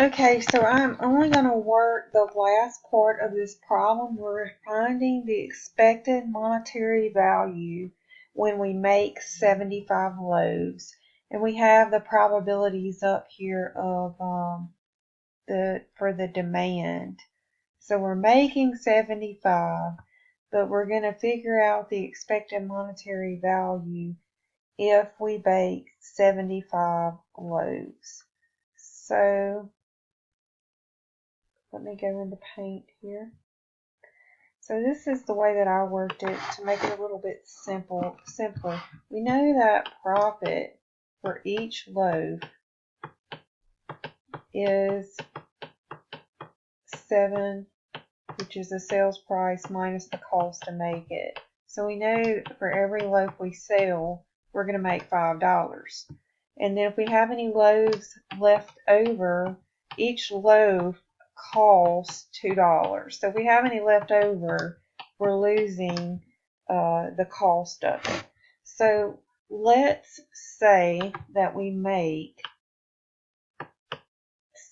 Okay, so I'm only going to work the last part of this problem. We're finding the expected monetary value when we make 75 loaves. And we have the probabilities up here of for the demand. So we're making 75, but we're going to figure out the expected monetary value if we bake 75 loaves. So let me go into Paint here. So this is the way that I worked it to make it a little bit simpler. We know that profit for each loaf is 7, which is the sales price minus the cost to make it. So we know for every loaf we sell, we're going to make $5. And then if we have any loaves left over, each loaf costs $2. So if we have any left over, we're losing the cost of it. So let's say that we make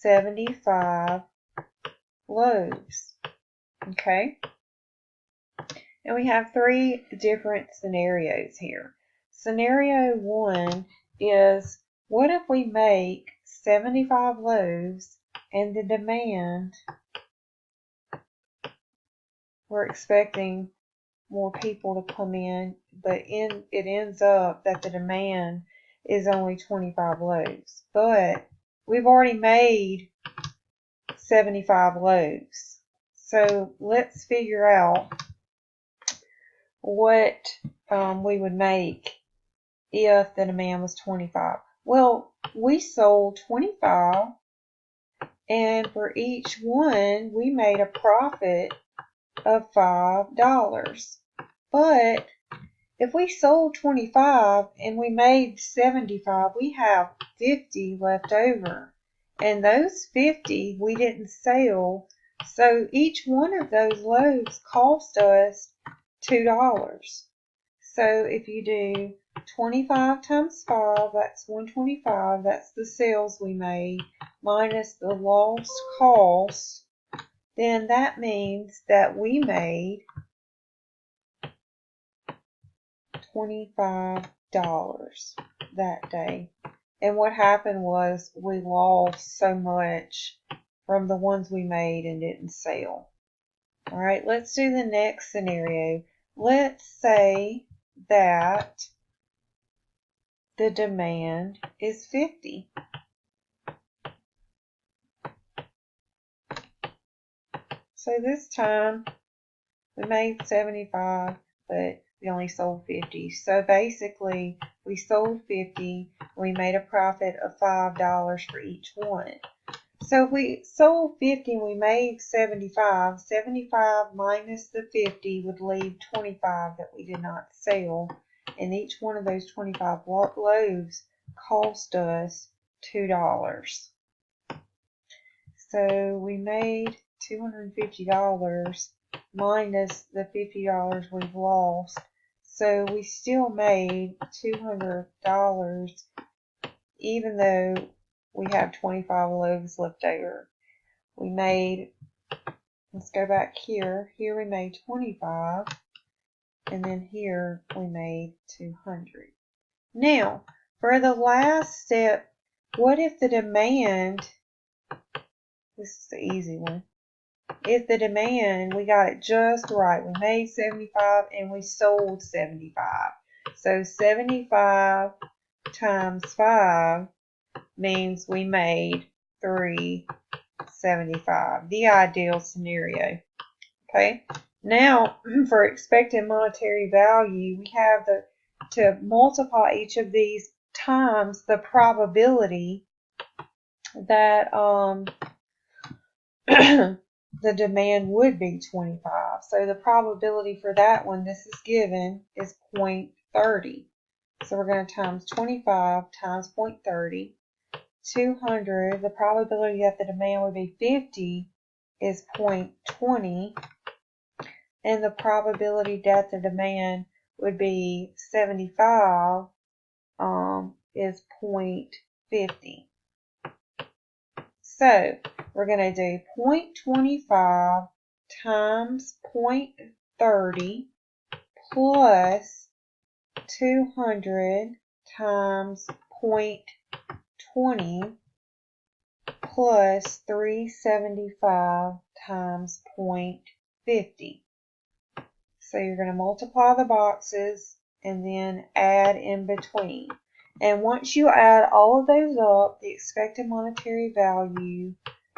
75 loaves. Okay? And we have 3 different scenarios here. Scenario 1 is, what if we make 75 loaves and the demand, we're expecting more people to come in, but it ends up that the demand is only 25 loaves. But we've already made 75 loaves. So let's figure out what we would make if the demand was 25. Well, we sold 25, and for each one we made a profit of $5. But if we sold 25 and we made 75, we have 50 left over. And those 50 we didn't sell, so each one of those loaves cost us $2. So if you do 25 times 5, that's 125, that's the sales we made, minus the lost cost, then that means that we made $25 that day. And what happened was we lost so much from the ones we made and didn't sell. All right, let's do the next scenario. Let's say that the demand is 50. So this time we made 75, but we only sold 50. So basically we sold 50, we made a profit of $5 for each one. So if we sold 50 and we made 75, 75 minus the 50 would leave 25 that we did not sell. And each one of those 25 loaves cost us $2. So we made $250 minus the $50 we've lost. So we still made $200 even though we have 25 loaves left over. We made, let's go back here. Here we made 25, and then here we made 200. Now, for the last step, what if the demand, this is the easy one, if the demand, we got it just right. We made 75 and we sold 75. So 75 times 5 means we made $3.75, the ideal scenario. Okay, now for expected monetary value, we have to multiply each of these times the probability that the demand would be 25. So the probability for that one, this is given, is 0.30. So we're going to times 25 times 0.30. 200, the probability that the demand would be 50 is 0.20, and the probability that the demand would be 75 is 0.50. So we're going to do 0.25 times 0.30 plus 200 times 0.20 plus 375 times 0.50. So you're going to multiply the boxes and then add in between. And once you add all of those up, the expected monetary value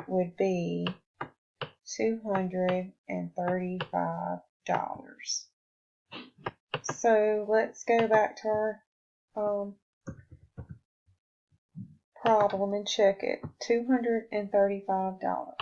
would be $235. So let's go back to our problem and check it. $235.